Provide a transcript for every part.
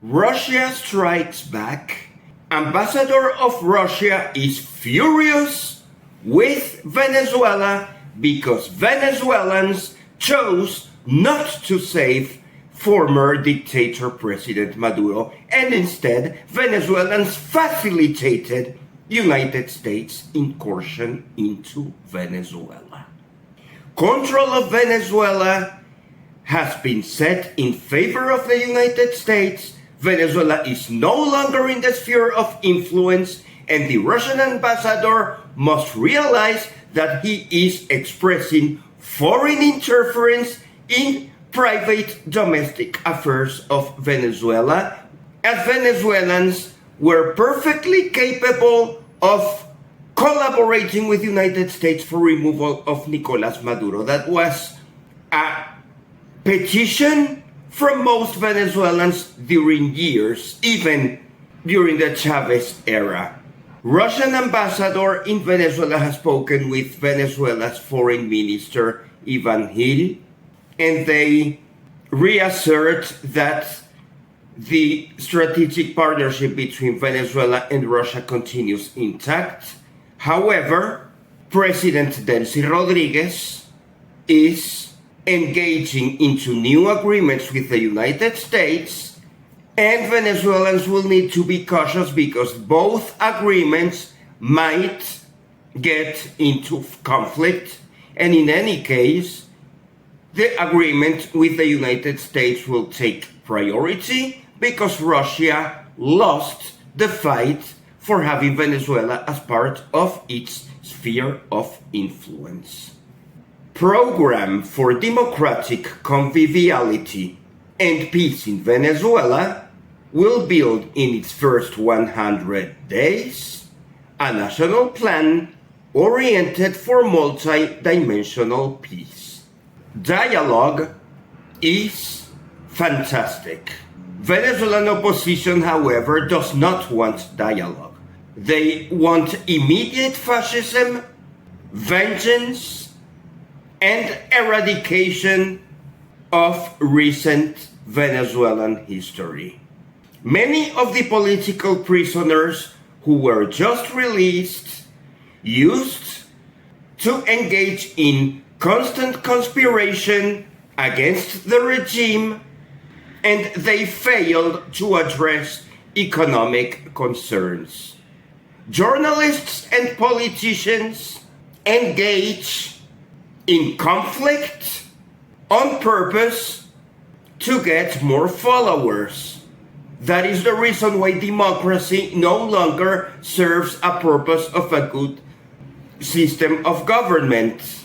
Russia strikes back. Ambassador of Russia is furious with Venezuela because Venezuelans chose not to save former dictator President Maduro, and instead Venezuelans facilitated United States incursion into Venezuela. Control of Venezuela has been set in favor of the United States. Venezuela is no longer in the sphere of influence, and the Russian ambassador must realize that he is expressing foreign interference in private domestic affairs of Venezuela, as Venezuelans were perfectly capable of collaborating with the United States for removal of Nicolás Maduro. That was a petition from most Venezuelans during years, even during the Chavez era. Russian ambassador in Venezuela has spoken with Venezuela's foreign minister Ivan Gil, and they reassert that the strategic partnership between Venezuela and Russia continues intact. However, President Delcy Rodríguez is engaging into new agreements with the United States, and Venezuelans will need to be cautious because both agreements might get into conflict, and in any case, the agreement with the United States will take priority because Russia lost the fight for having Venezuela as part of its sphere of influence. Program for Democratic Conviviality and Peace in Venezuela will build in its first 100 days a national plan oriented for multi-dimensional peace. Dialogue is fantastic. Venezuelan opposition, however, does not want dialogue. They want immediate fascism, vengeance, and eradication of recent Venezuelan history. Many of the political prisoners who were just released used to engage in constant conspiration against the regime, and they failed to address economic concerns. Journalists and politicians engage in conflict on purpose to get more followers. That is the reason why democracy no longer serves a purpose of a good system of government.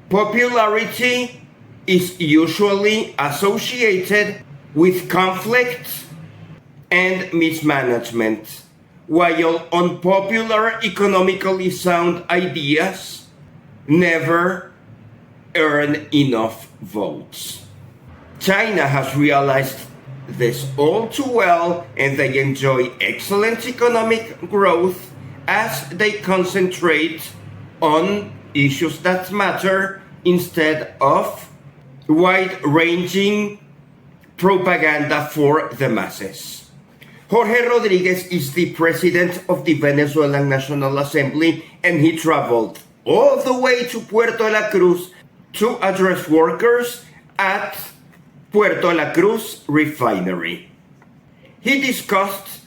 Popularity is usually associated with conflict and mismanagement, while unpopular, economically sound ideas never earn enough votes. China has realized this all too well, and they enjoy excellent economic growth as they concentrate on issues that matter instead of wide-ranging propaganda for the masses. Jorge Rodríguez is the president of the Venezuelan National Assembly, and he traveled all the way to Puerto La Cruz to address workers at Puerto La Cruz refinery. He discussed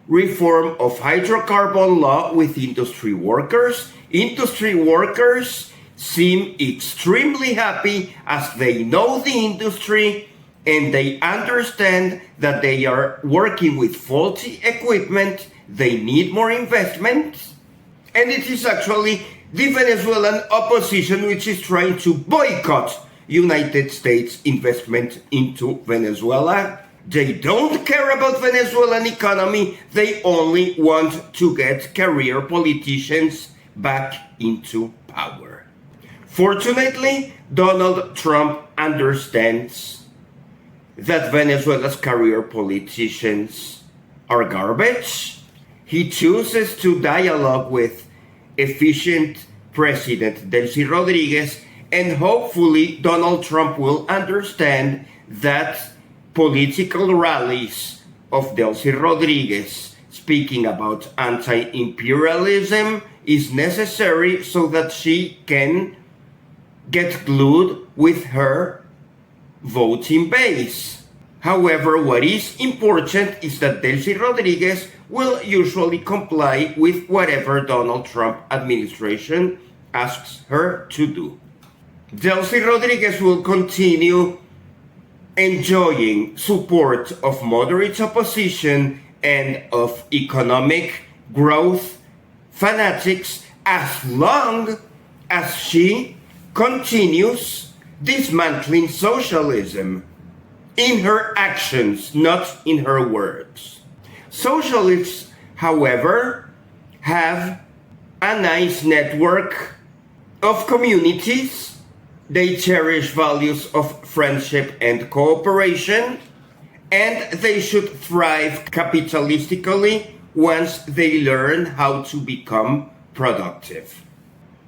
reform of hydrocarbon law with industry workers. Industry workers seem extremely happy as they know the industry and they understand that they are working with faulty equipment. They need more investment, and it is actually the Venezuelan opposition which is trying to boycott United States investment into Venezuela. They don't care about Venezuelan economy. They only want to get career politicians back into power. Fortunately, Donald Trump understands that Venezuela's career politicians are garbage. He chooses to dialogue with efficient President Delcy Rodríguez, and hopefully Donald Trump will understand that political rallies of Delcy Rodríguez speaking about anti-imperialism is necessary so that she can get glued with her voting base. However, what is important is that Delcy Rodríguez will usually comply with whatever Donald Trump administration asks her to do. Delcy Rodríguez will continue enjoying support of moderate opposition and of economic growth fanatics as long as she continues dismantling socialism in her actions, not in her words. Socialists, however, have a nice network of communities. They cherish values of friendship and cooperation, and they should thrive capitalistically once they learn how to become productive.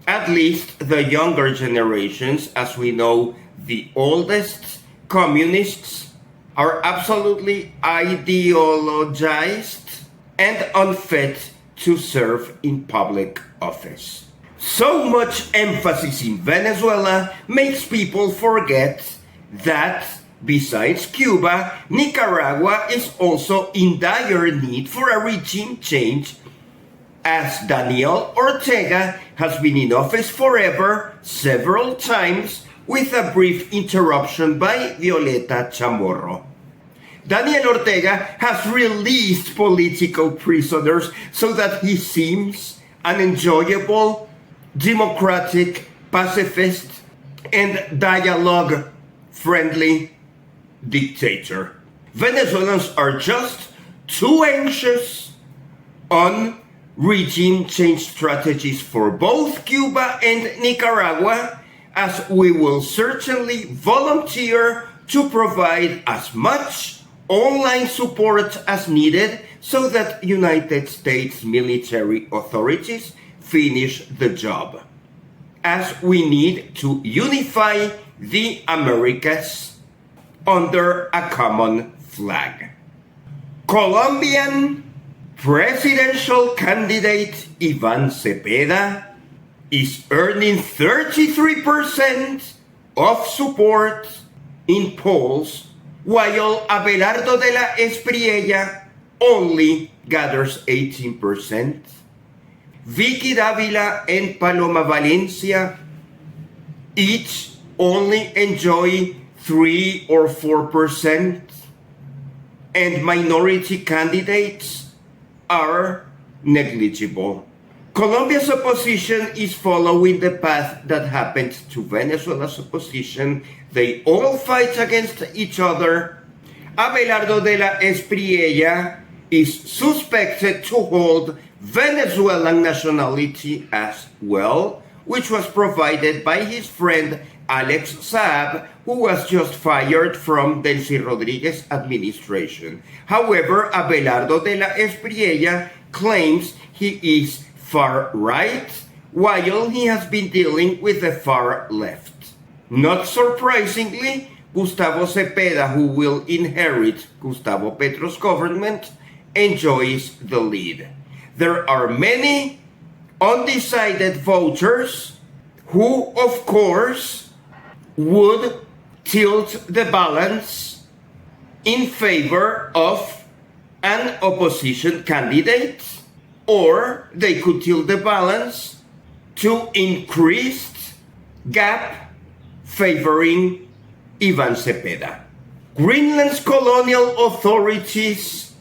At least the younger generations, as we know, the oldest communists are absolutely ideologized and unfit to serve in public office. So much emphasis in Venezuela makes people forget that besides Cuba, Nicaragua is also in dire need for a regime change, as Daniel Ortega has been in office forever several times, with a brief interruption by Violeta Chamorro. Daniel Ortega has released political prisoners so that he seems an enjoyable, democratic, pacifist, and dialogue-friendly dictator. Venezuelans are just too anxious on regime change strategies for both Cuba and Nicaragua, as we will certainly volunteer to provide as much online support as needed so that United States military authorities finish the job, as we need to unify the Americas under a common flag. Colombian presidential candidate Iván Cepeda is earning 33% of support in polls, while Abelardo de la Espriella only gathers 18%. Vicky Dávila and Paloma Valencia each only enjoy 3 or 4%, and minority candidates are negligible. Colombia's opposition is following the path that happened to Venezuela's opposition. They all fight against each other. Abelardo de la Espriella is suspected to hold Venezuelan nationality as well, which was provided by his friend Alex Saab, who was just fired from Delcy Rodríguez administration. However, Abelardo de la Espriella claims he is far right, while he has been dealing with the far left. Not surprisingly, Gustavo Cepeda, who will inherit Gustavo Petro's government, enjoys the lead. There are many undecided voters who, of course, would tilt the balance in favor of an opposition candidate, or they could tilt the balance to increased gap favoring Iván Cepeda. Greenland's colonial authorities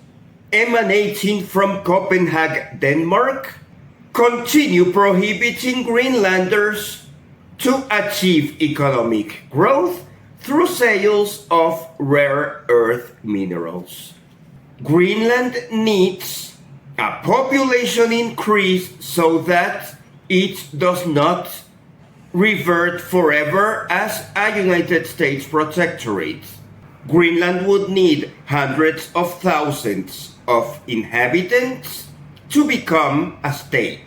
emanating from Copenhagen, Denmark, continue prohibiting Greenlanders to achieve economic growth through sales of rare earth minerals. Greenland needs a population increase so that it does not revert forever as a United States protectorate. Greenland would need hundreds of thousands of inhabitants to become a state.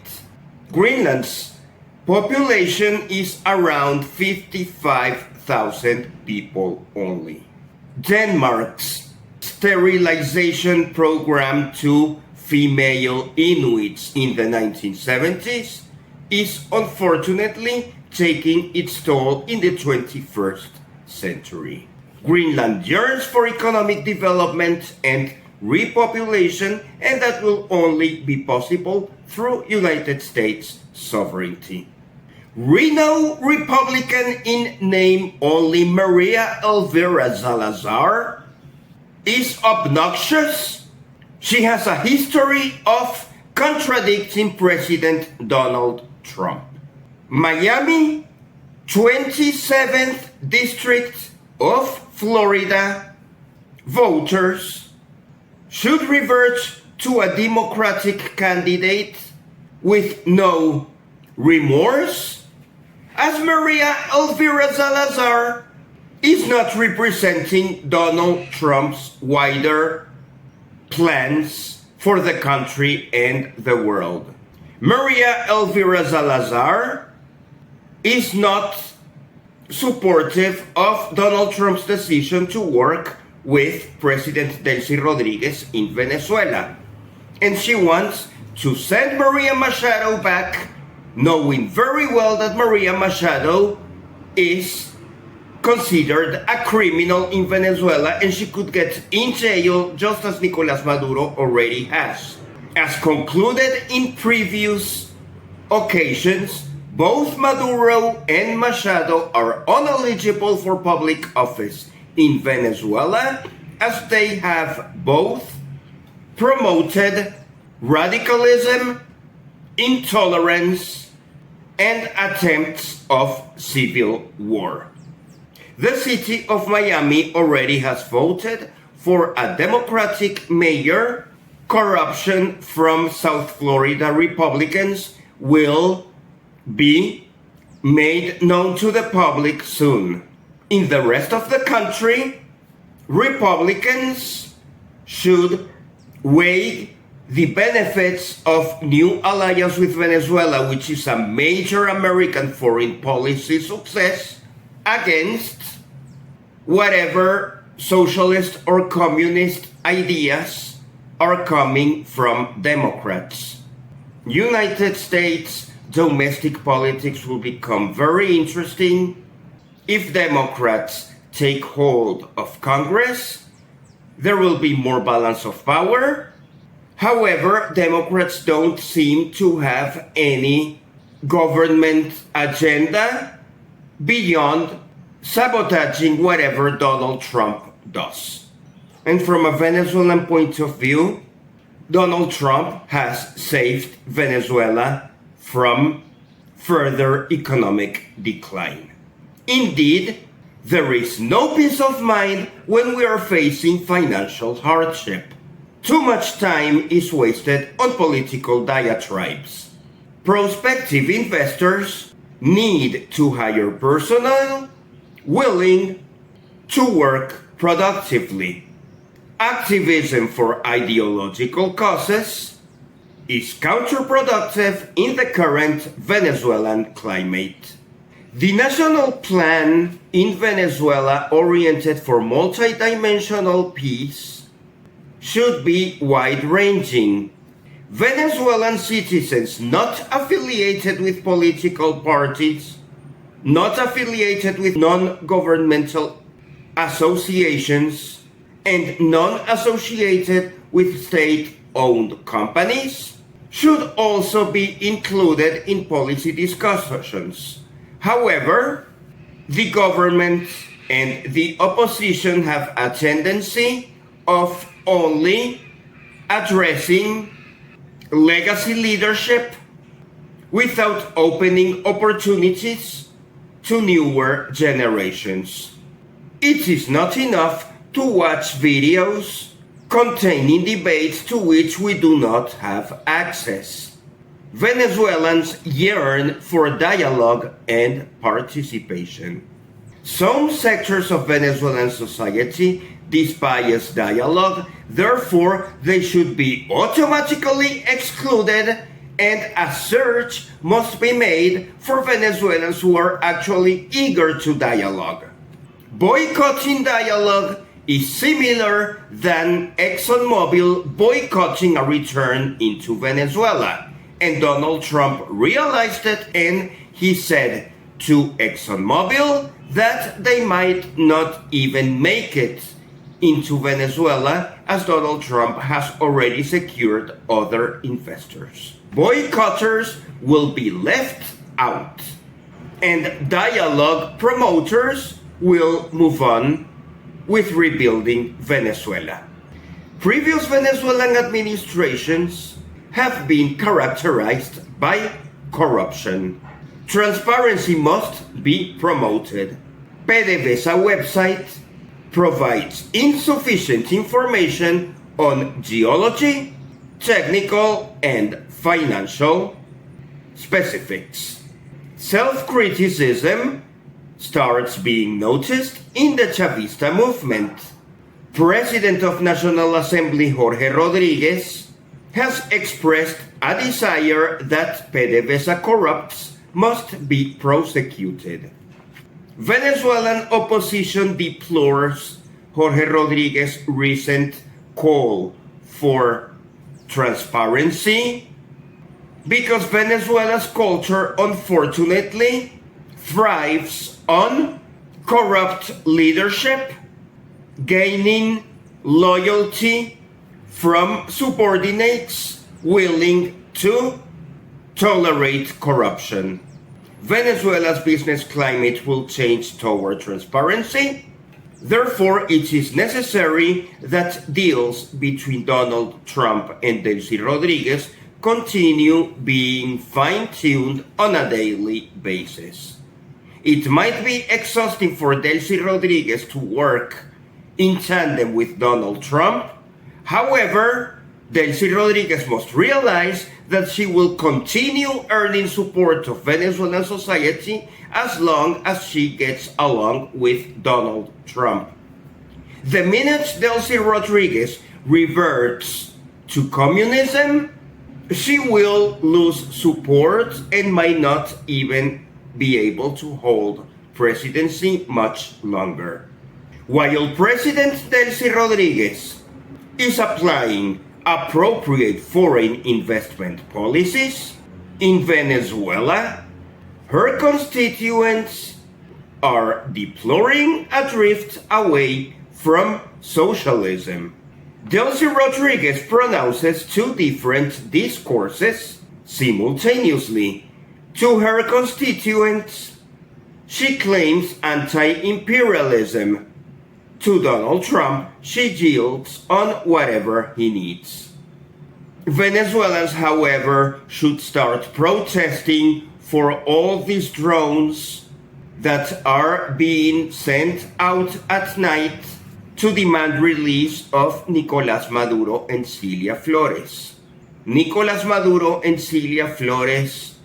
Greenland's population is around 55,000 people only. Denmark's sterilization program to female Inuits in the 1970s is unfortunately taking its toll in the 21st century. Greenland yearns for economic development and repopulation, and that will only be possible through United States sovereignty. Reno Republican in name only Maria Elvira Salazar is obnoxious. She has a history of contradicting President Donald Trump. Miami, 27th District of Florida voters should revert to a Democratic candidate with no remorse, as Maria Elvira Salazar is not representing Donald Trump's wider plans for the country and the world. Maria Elvira Salazar is not supportive of Donald Trump's decision to work with President Delcy Rodríguez in Venezuela. And she wants to send Maria Machado back, knowing very well that Maria Machado is considered a criminal in Venezuela and she could get in jail just as Nicolás Maduro already has. As concluded in previous occasions, both Maduro and Machado are ineligible for public office in Venezuela, as they have both promoted radicalism, intolerance, and attempts of civil war. The city of Miami already has voted for a Democratic mayor. Corruption from South Florida Republicans will be made known to the public soon. In the rest of the country, Republicans should weigh the benefits of new alliance with Venezuela, which is a major American foreign policy success, against whatever socialist or communist ideas are coming from Democrats. United States domestic politics will become very interesting if Democrats take hold of Congress. There will be more balance of power. However, Democrats don't seem to have any government agenda beyond sabotaging whatever Donald Trump does. And from a Venezuelan point of view, Donald Trump has saved Venezuela from further economic decline. Indeed, there is no peace of mind when we are facing financial hardship. Too much time is wasted on political diatribes. Prospective investors need to hire personnel willing to work productively. Activism for ideological causes is counterproductive in the current Venezuelan climate. The national plan in Venezuela, oriented for multidimensional peace, should be wide-ranging. Venezuelan citizens not affiliated with political parties, not affiliated with non-governmental associations, and non-associated with state-owned companies should also be included in policy discussions. However, the government and the opposition have a tendency of only addressing legacy leadership without opening opportunities to newer generations. It is not enough to watch videos containing debates to which we do not have access. Venezuelans yearn for dialogue and participation. Some sectors of Venezuelan society despise dialogue, therefore they should be automatically excluded, and a search must be made for Venezuelans who are actually eager to dialogue. Boycotting dialogue is similar than ExxonMobil boycotting a return into Venezuela. And Donald Trump realized it, and he said to ExxonMobil that they might not even make it into Venezuela, as Donald Trump has already secured other investors. Boycotters will be left out, and dialogue promoters will move on with rebuilding Venezuela. Previous Venezuelan administrations have been characterized by corruption. Transparency must be promoted. Pdvsa website provides insufficient information on geology, technical, and financial specifics. Self-criticism starts being noticed in the Chavista movement. President of National Assembly Jorge Rodríguez has expressed a desire that Pdvsa corrupts must be prosecuted. Venezuelan opposition deplores Jorge Rodríguez's recent call for transparency because Venezuela's culture, unfortunately, thrives on corrupt leadership, gaining loyalty from subordinates willing to tolerate corruption. Venezuela's business climate will change toward transparency. Therefore, it is necessary that deals between Donald Trump and Delcy Rodríguez continue being fine-tuned on a daily basis. It might be exhausting for Delcy Rodríguez to work in tandem with Donald Trump. However, Delcy Rodríguez must realize that she will continue earning support of Venezuelan society as long as she gets along with Donald Trump. The minute Delcy Rodríguez reverts to communism, she will lose support and might not even be able to hold presidency much longer. While President Delcy Rodríguez is applying appropriate foreign investment policies in Venezuela, her constituents are deploring a drift away from socialism. Delcy Rodríguez pronounces two different discourses simultaneously. To her constituents, she claims anti-imperialism. To Donald Trump, she yields on whatever he needs. Venezuelans, however, should start protesting for all these drones that are being sent out at night to demand release of Nicolás Maduro and Cilia Flores. Nicolás Maduro and Cilia Flores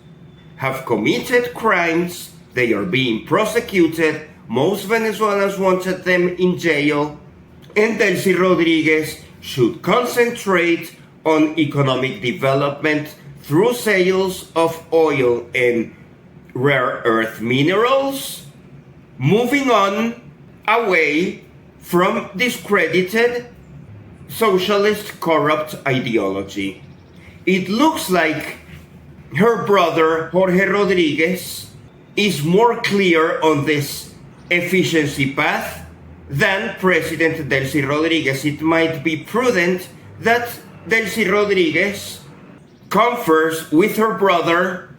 have committed crimes. They are being prosecuted. Most Venezuelans wanted them in jail, and Delcy Rodríguez should concentrate on economic development through sales of oil and rare earth minerals, moving on away from discredited socialist corrupt ideology. It looks like her brother Jorge Rodríguez is more clear on this efficiency path than President Delcy Rodríguez. It might be prudent that Delcy Rodríguez confers with her brother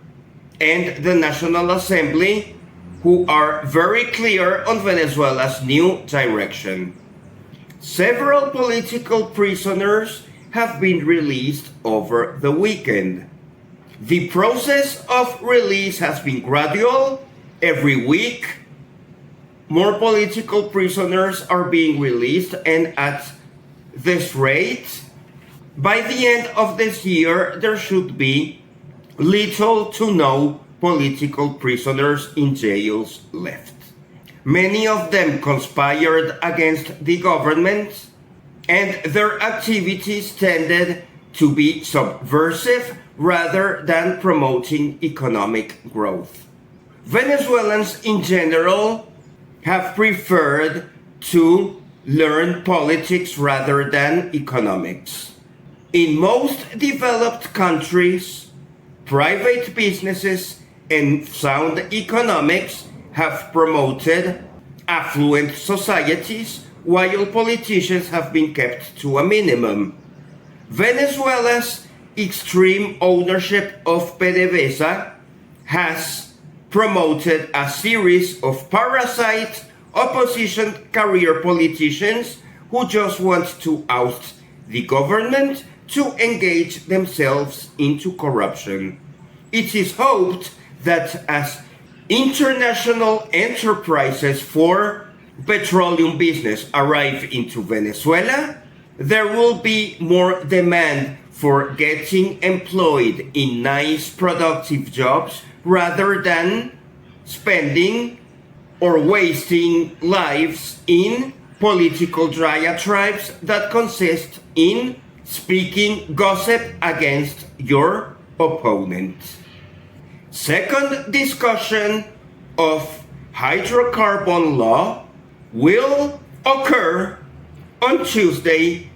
and the National Assembly, who are very clear on Venezuela's new direction. Several political prisoners have been released over the weekend. The process of release has been gradual. Every week, more political prisoners are being released, and at this rate, by the end of this year, there should be little to no political prisoners in jails left. Many of them conspired against the government, and their activities tended to be subversive rather than promoting economic growth. Venezuelans in general have preferred to learn politics rather than economics. In most developed countries, private businesses and sound economics have promoted affluent societies, while politicians have been kept to a minimum. Venezuela's extreme ownership of Pdvsa has promoted a series of parasite opposition career politicians who just want to oust the government to engage themselves into corruption. It is hoped that as international enterprises for petroleum business arrive into Venezuela, there will be more demand for getting employed in nice productive jobs rather than spending or wasting lives in political diatribes that consist in speaking gossip against your opponent. Second discussion of hydrocarbon law will occur on Tuesday,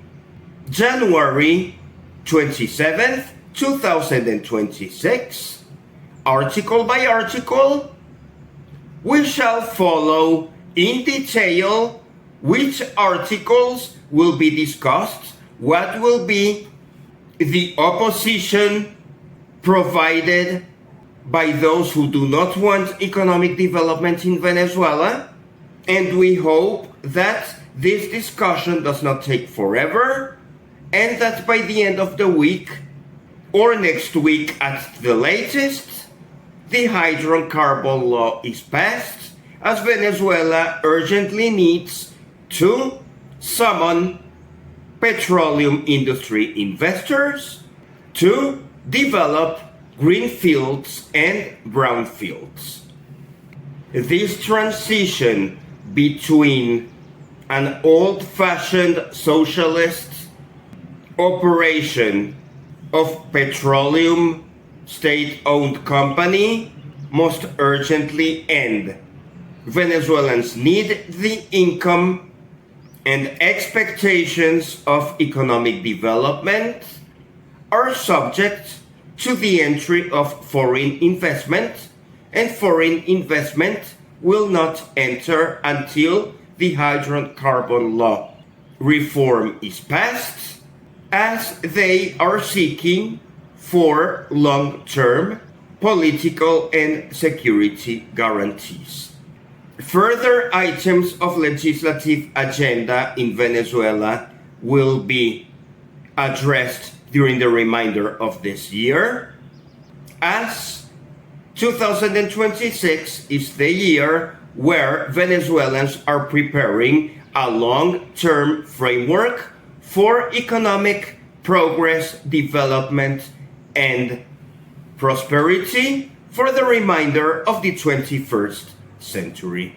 January 27th, 2026. Article by article, we shall follow in detail which articles will be discussed, what will be the opposition provided by those who do not want economic development in Venezuela, and we hope that this discussion does not take forever and that by the end of the week or next week at the latest, the hydrocarbon law is passed, as Venezuela urgently needs to summon petroleum industry investors to develop green fields and brown fields. This transition between an old-fashioned socialist operation of petroleum state-owned company must urgently end. Venezuelans need the income and expectations of economic development are subject to the entry of foreign investment, and foreign investment will not enter until the hydrocarbon law reform is passed, as they are seeking for long-term political and security guarantees. Further items of legislative agenda in Venezuela will be addressed during the remainder of this year, as 2026 is the year where Venezuelans are preparing a long-term framework for economic progress, development, and prosperity for the remainder of the 21st century.